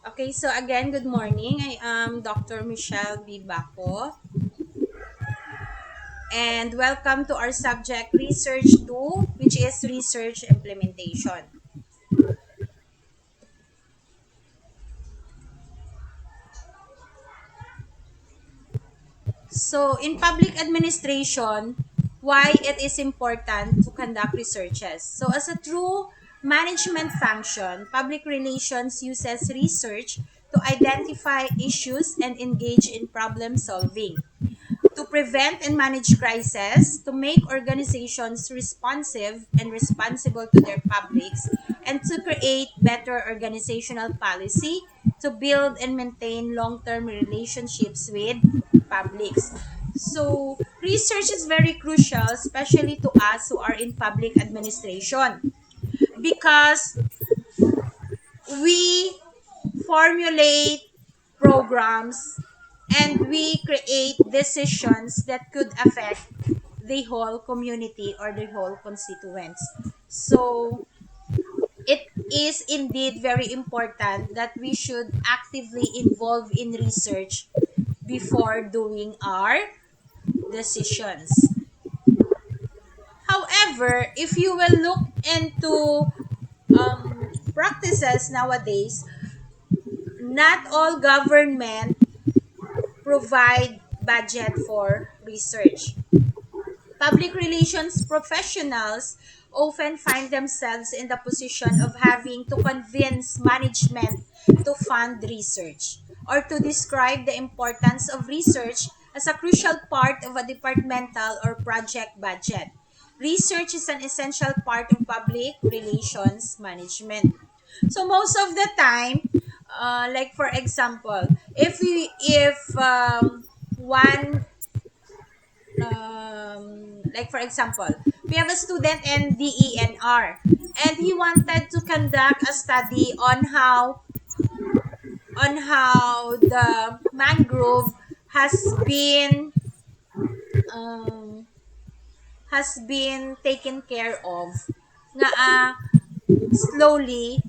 Okay, so again, good morning. I am Dr. Michelle B. Baco, and welcome to our subject Research 2, which is Research Implementation. So, in public administration, why it is important to conduct researches. So, as a true management function, public relations uses research to identify issues and engage in problem solving, to prevent and manage crises, to make organizations responsive and responsible to their publics, and to create better organizational policy, to build and maintain long-term relationships with publics. So, research is very crucial, especially to us who are in public administration, because we formulate programs and we create decisions that could affect the whole community or the whole constituents. So it is indeed very important that we should actively involve in research before doing our decisions. However, if you will look into practices nowadays, not all government provide budget for research. Public relations professionals often find themselves in the position of having to convince management to fund research or to describe the importance of research as a crucial part of a departmental or project budget. Research is an essential part of public relations management. So most of the time, like for example, if one like for example, we have a student in DENR and he wanted to conduct a study on how the mangrove has been um, taken care of nga slowly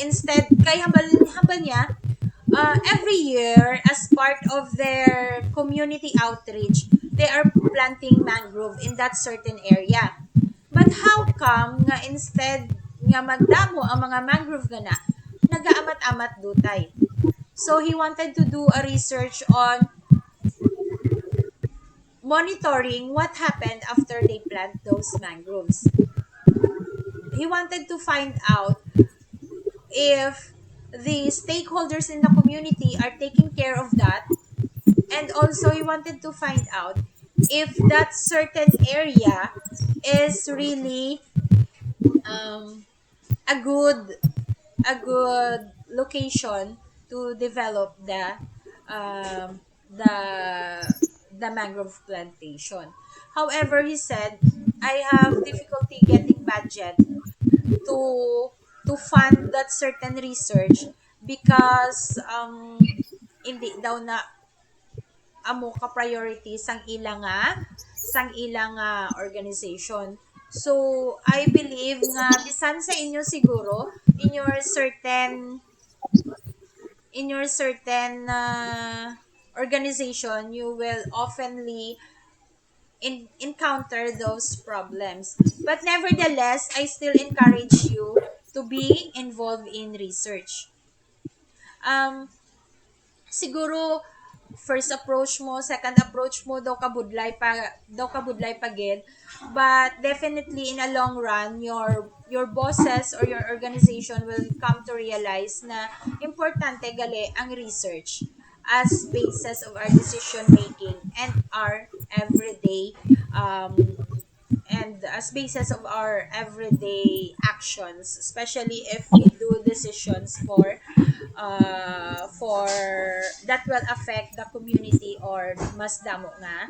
instead kay habal niya every year as part of their community outreach they are planting mangrove in that certain area. But how come nga instead nga magdamo ang mga mangrove gana nagaamat-amat dutay. So he wanted to do a research on monitoring what happened after they plant those mangroves. He wanted to find out if the stakeholders in the community are taking care of that, and also he wanted to find out if that certain area is really um, a good location to develop um, the the mangrove plantation. However, he said, I have difficulty getting budget to fund that certain research because hindi daw na amo ka priority sang ilang organization. So I believe nga bisan sa inyo siguro in your certain organization you will oftenly encounter those problems. But nevertheless, I still encourage you to be involved in research. Um, siguro first approach mo, second approach mo daw kabudlay pagid, but definitely in a long run your bosses or your organization will come to realize na importante gali ang research as basis of our decision making and our everyday and as basis of our everyday actions, especially if we do decisions for that will affect the community or mas damo nga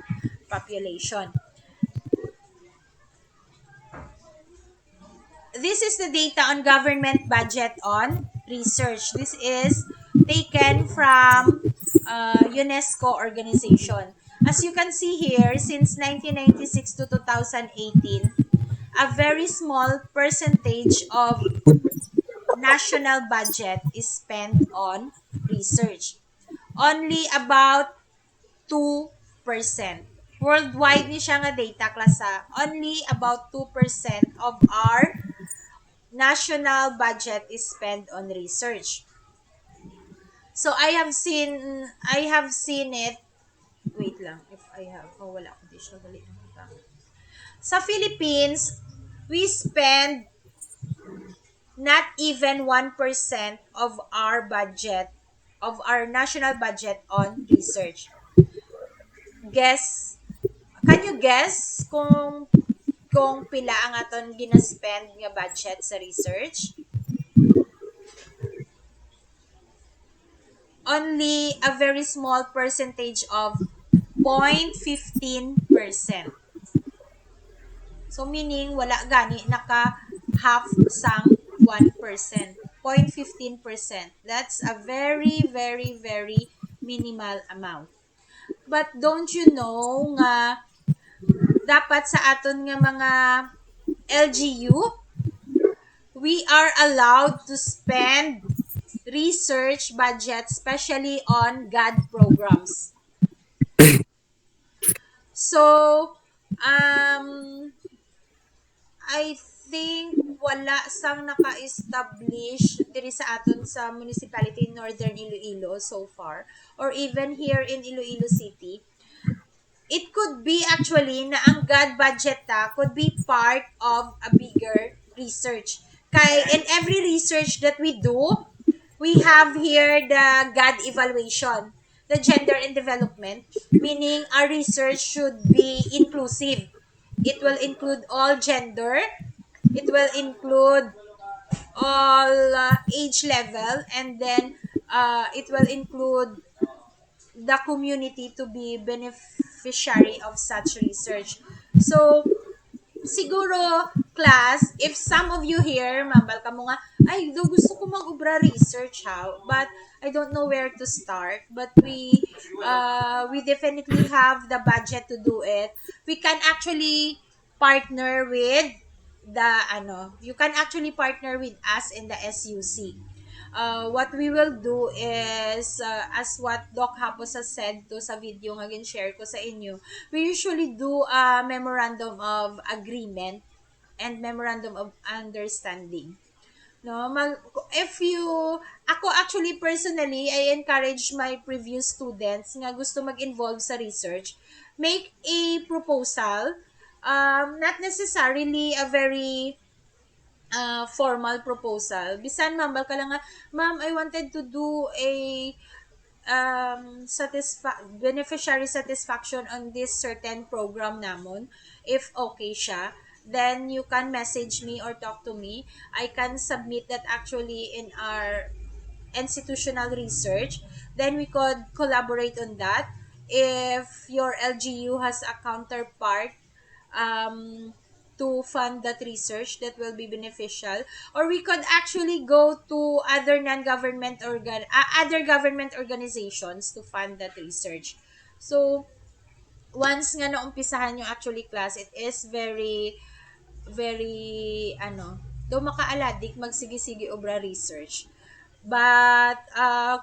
population. This is the data on government budget on research. This is taken from UNESCO organization. As you can see here, since 1996 to 2018, a very small percentage of national budget is spent on research. Only about 2%. Worldwide ni siya nga data klasa, only about 2% of our national budget is spent on research. So I have seen it. Wait lang, if I have, wala ko di siya, dali lang kita. Sa Philippines, we spend not even 1% of our budget, of our national budget on research. Guess, can you guess kung pila ang aton gina-spend nga budget sa research? Only a very small percentage of 0.15%. So meaning wala gani naka half sang 1%. 0.15%. That's a very very very minimal amount. But don't you know nga dapat sa aton nga mga LGU, we are allowed to spend research budget especially on GAD programs. So, I think wala sang naka-establish diri sa aton sa municipality in Northern Iloilo so far, or even here in Iloilo City. It could be actually na ang GAD budget could be part of a bigger research. Kay in every research that we do, we have here the GAD evaluation, the gender and development, meaning our research should be inclusive. It will include all gender, it will include all age level, and then it will include the community to be beneficiary of such research. So, siguro, class, if some of you here, mambal ka mo nga, ay, do gusto ko mag-ubra research ha, but I don't know where to start, but we definitely have the budget to do it. We can actually partner with you can actually partner with us in the SUC. What we will do is, as what Doc Hapos has said to sa video nga share ko sa inyo, we usually do a memorandum of agreement and memorandum of understanding. No, if you, ako actually personally, I encourage my previous students nga gusto mag-involve sa research, make a proposal, not necessarily a very formal proposal. Bisan ma'am, ka lang nga, ma'am, I wanted to do a beneficiary satisfaction on this certain program namon. If okay siya, then you can message me or talk to me. I can submit that actually in our institutional research. Then we could collaborate on that. If your LGU has a counterpart, um, to fund that research that will be beneficial, or we could actually go to other other government organizations to fund that research. So once nga naumpisahan yung actually class, it is very very do makaaladik magsigi-sige obra research. But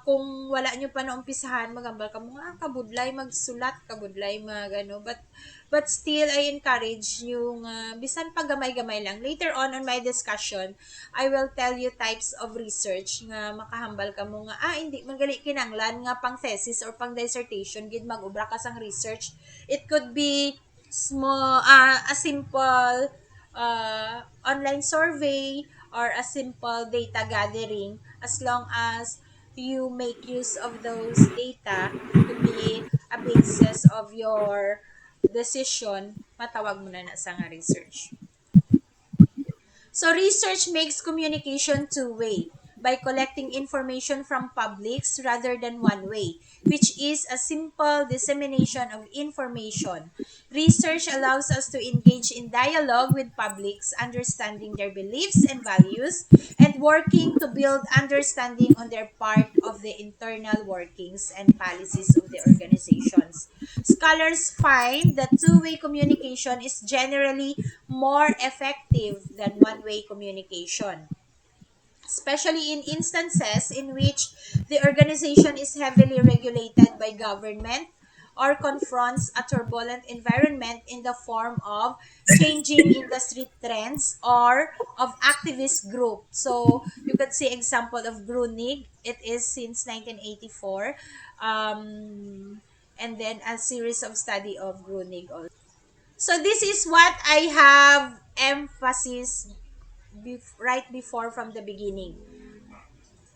kung wala nyo pa naumpisahan, magambal ka mo kabudlay magsulat, kabudlay but still I encourage yung bisan pa gamay-gamay lang. Later on my discussion, I will tell you types of research nga makahambal ka mo nga hindi magali kinanglan nga pang thesis or pang dissertation gid magubra ka sang research. It could be small a simple online survey or a simple data gathering, as long as you make use of those data to be a basis of your decision, matawag mo na sa nga research. So research makes communication two-way by collecting information from publics rather than one way, which is a simple dissemination of information. Research allows us to engage in dialogue with publics, understanding their beliefs and values, and working to build understanding on their part of the internal workings and policies of the organizations. Scholars find that two-way communication is generally more effective than one-way communication. especially in instances in which the organization is heavily regulated by government or confronts a turbulent environment in the form of changing industry trends or of activist group. So you could see example of Grunig. It is since 1984. And then a series of study of Grunig also. So this is what I have emphasis right before from the beginning.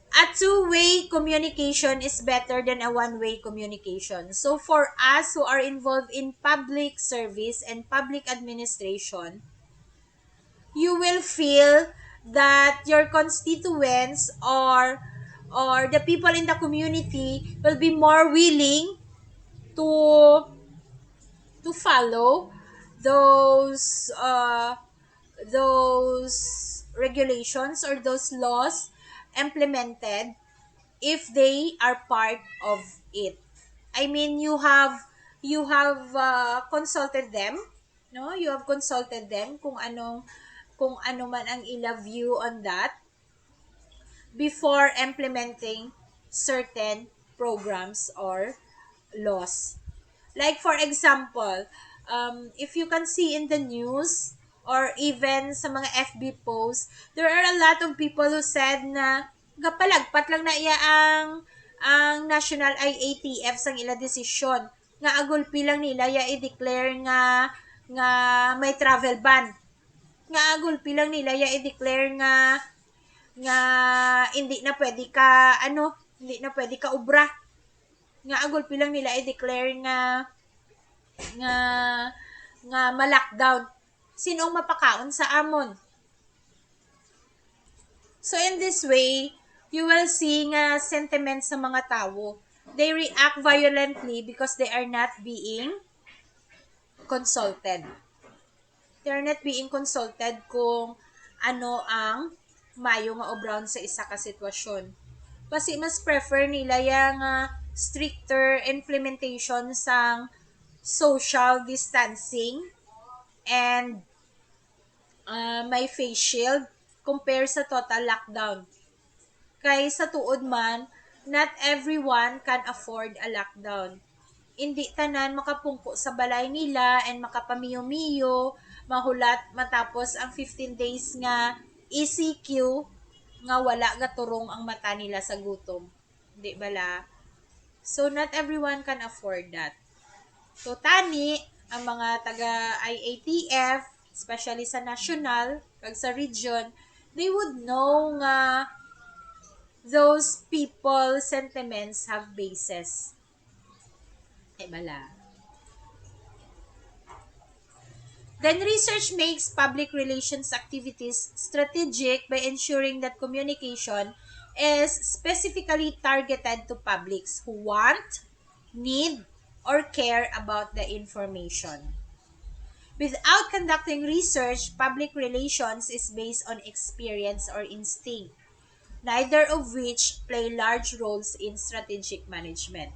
A two-way communication is better than a one-way communication. So for us who are involved in public service and public administration, you will feel that your constituents or the people in the community will be more willing to follow those those regulations or those laws implemented if they are part of it. I mean, you have consulted them, no? You have consulted them kung ano man ang ila view on that before implementing certain programs or laws. Like for example, if you can see in the news or even sa mga FB posts, there are a lot of people who said na gapalagpat lang na iya ang National IATF sang ila desisyon nga agulpi lang nila ya i-declare nga may travel ban, nga agulpi lang nila ya i-declare nga hindi na pwede ka hindi na pwede ka ubra, nga agulpi lang nila i-declare nga nga ma-lockdown. Sinong mapakaon sa amon? So in this way, you will see nga sentiments sa mga tao. They react violently because they are not being consulted. They are not being consulted kung ano ang mayo nga obrawon sa isa ka sitwasyon. Kasi mas prefer nila yung stricter implementation sang social distancing and may face shield compare sa total lockdown. Kay sa tuod man, not everyone can afford a lockdown. Hindi tanan makapungko sa balay nila and makapamiyo-miyo, mahulat matapos ang 15 days nga ECQ nga wala gaturong ang mata nila sa gutom. Di bala? So not everyone can afford that. So tani ang mga taga IATF, especially sa national, kag sa region, they would know nga those people sentiments have basis. Bala. Then research makes public relations activities strategic by ensuring that communication is specifically targeted to publics who want, need, or care about the information. Without conducting research, public relations is based on experience or instinct, neither of which play large roles in strategic management.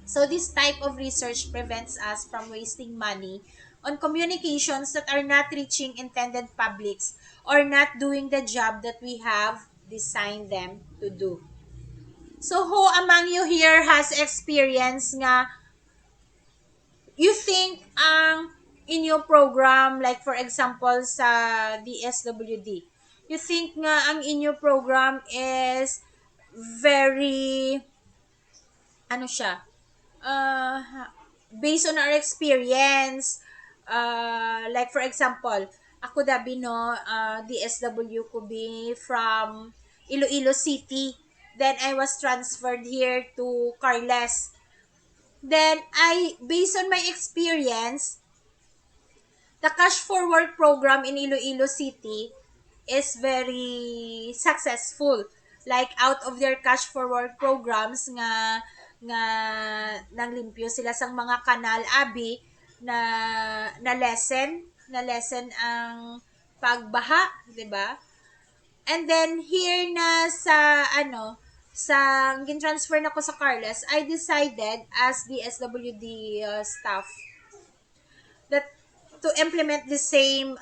So this type of research prevents us from wasting money on communications that are not reaching intended publics or not doing the job that we have designed them to do. So who among you here has experience nga you think ang inyo program, like for example sa DSWD, you think nga ang inyo program is very siya, uh, based on our experience, like for example, ako dabi no, DSW ko be from Iloilo City. Then I was transferred here to Carles. Then based on my experience, the cash for work program in Iloilo City is very successful. Like out of their cash for work programs nga nanglimpyo sila sang mga kanal abi na lesson ang pagbaha, 'di ba? And then here na sa sa gin-transfer na ko sa Carles, I decided as the SWD staff that to implement the same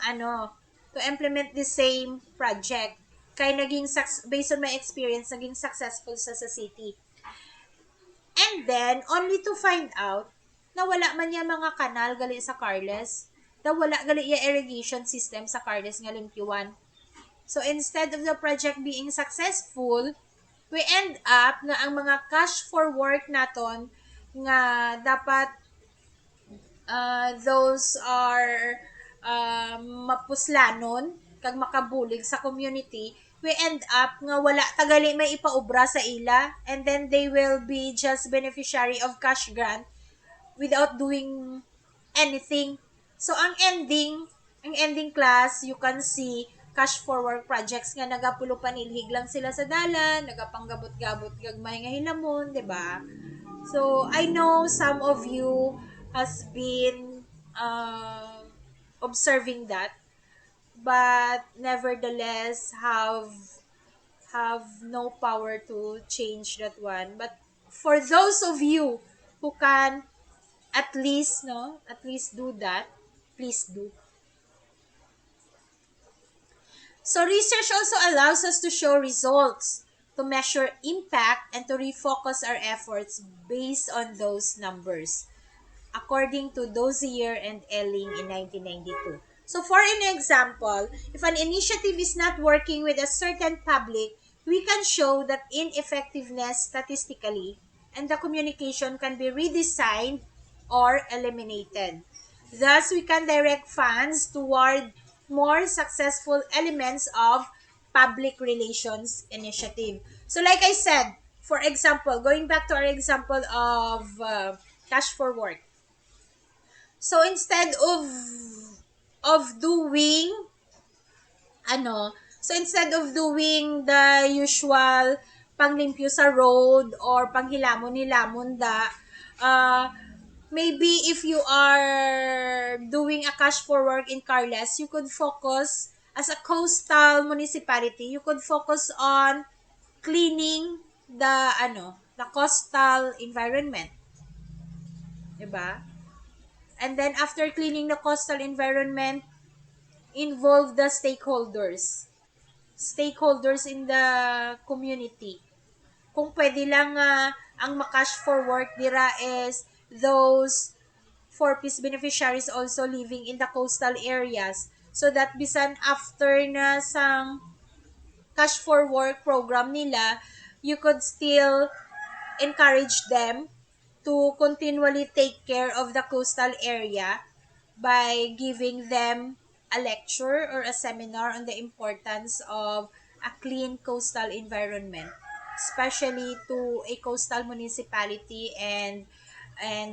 project. Kaya based on my experience, naging successful sa city. And then, only to find out, na wala man yung mga kanal gali sa Carles, na wala gali yung irrigation system sa Carles nga Limpyuan. So, instead of the project being successful, we end up nga ang mga cash for work naton nga dapat those are mapuslanon kag makabulig sa community, we end up nga wala tagali may ipaubra sa ila, and then they will be just beneficiary of cash grant without doing anything. So ang ending class, you can see cash forward projects nga nagapulo panilhig lang sila sa dalan, nagapanggabot-gabot gagmay nga hinamon, 'di ba? So I know some of you has been observing that, but nevertheless have no power to change that one. But for those of you who can at least do that, please do. So research also allows us to show results, to measure impact, and to refocus our efforts based on those numbers, according to Dozier and Elling in 1992. So for an example, if an initiative is not working with a certain public, we can show that ineffectiveness statistically, and the communication can be redesigned or eliminated. Thus, we can direct funds toward more successful elements of public relations initiative. So like I said, for example, going back to our example of cash for work. So instead of doing the usual panglimpyo sa road or panghilamon-hilamon maybe if you are doing a cash for work in Carles, you could focus as a coastal municipality, you could focus on cleaning the coastal environment, 'di ba? And then after cleaning the coastal environment, involve the stakeholders in the community. Kung pwede lang ang makash for work dira is those for-peace beneficiaries also living in the coastal areas, so that bisan after na sang cash for work program nila, you could still encourage them to continually take care of the coastal area by giving them a lecture or a seminar on the importance of a clean coastal environment, especially to a coastal municipality and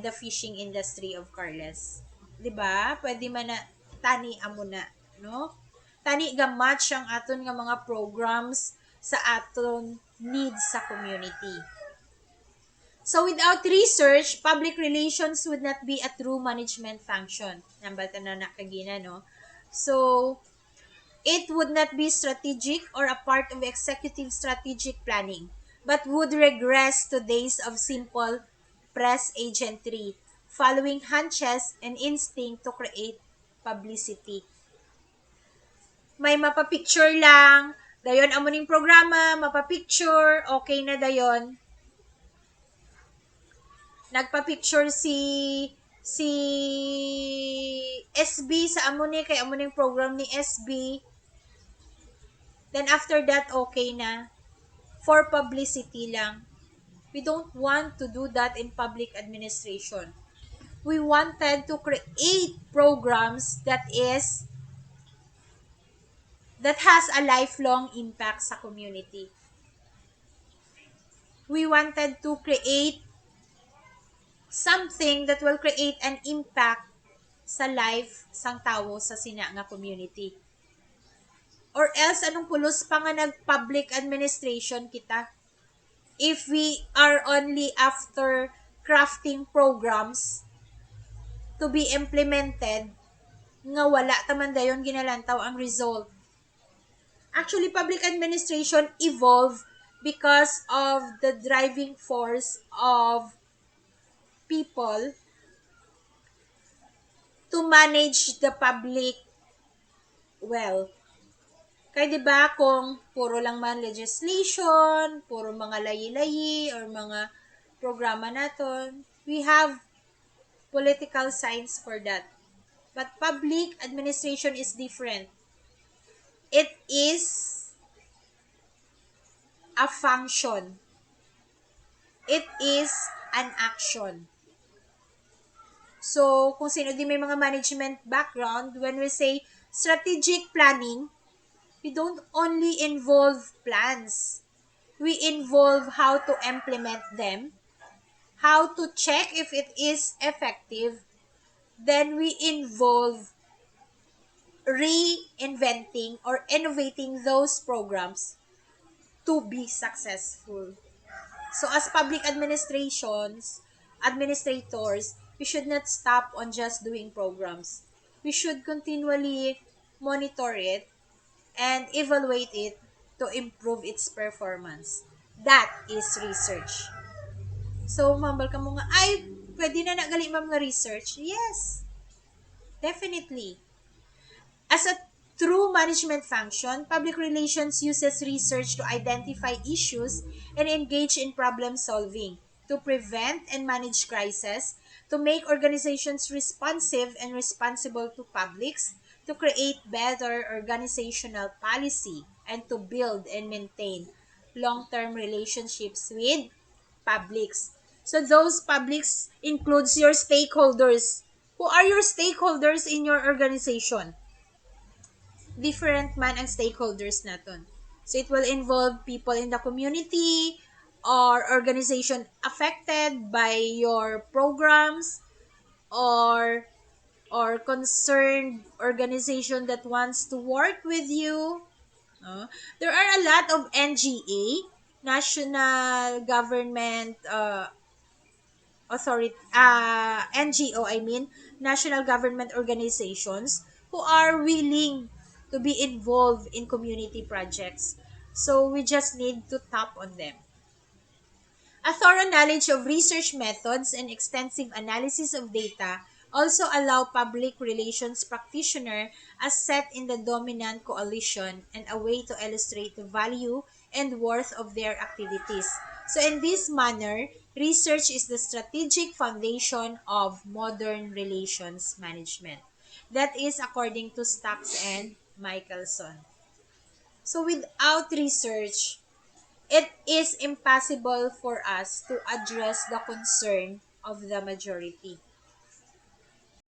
the fishing industry of Carles. 'Di ba? Pwede man na tani amo na, no? Tani ga match ang aton nga mga programs sa aton needs sa community. So without research, public relations would not be a true management function. Nambal na nakagina, no? So, it would not be strategic or a part of executive strategic planning, but would regress to days of simple press agentry, following hunches and instinct to create publicity. May mapapicture lang, dayon amo ning programa, mapapicture, okay na dayon. Nagpa-picture si SB sa amo ni kay amo ning program ni SB. Then after that okay na, for publicity lang. We don't want to do that in public administration. We wanted to create programs that has a lifelong impact sa community. We wanted to create something that will create an impact sa life sang tawo sa sina nga community. Or else, anong pulos pa nga nag-public administration kita? If we are only after crafting programs to be implemented, nga wala taman dayon ginalantaw ang result. Actually, public administration evolved because of the driving force of people to manage the public well. Kaya 'di ba kung puro lang man legislation, puro mga layi-layi or mga programa naton, we have political science for that. But public administration is different. It is a function. It is an action. So, kung sino din may mga management background, when we say strategic planning, we don't only involve plans. We involve how to implement them, how to check if it is effective. Then we involve reinventing or innovating those programs to be successful. So as public administrators, we should not stop on just doing programs. We should continually monitor it and evaluate it to improve its performance. That is research. So, mambal ka mo nga, ay, pwede na nagali ma'am nga research? Yes, definitely. As a true management function, public relations uses research to identify issues and engage in problem solving, to prevent and manage crises, to make organizations responsive and responsible to publics, to create better organizational policy, and to build and maintain long-term relationships with publics. So those publics includes your stakeholders. Who are your stakeholders in your organization? Different man ang stakeholders naton. So it will involve people in the community or organization affected by your programs or concerned organization that wants to work with you. There are a lot of NGA, national government authority, NGO, I mean, national government organizations who are willing to be involved in community projects. So we just need to tap on them. A thorough knowledge of research methods and extensive analysis of data also allow public relations practitioner as set in the dominant coalition and a way to illustrate the value and worth of their activities. So in this manner, research is the strategic foundation of modern relations management. That is according to Stacks and Michelson. So without research, it is impossible for us to address the concern of the majority.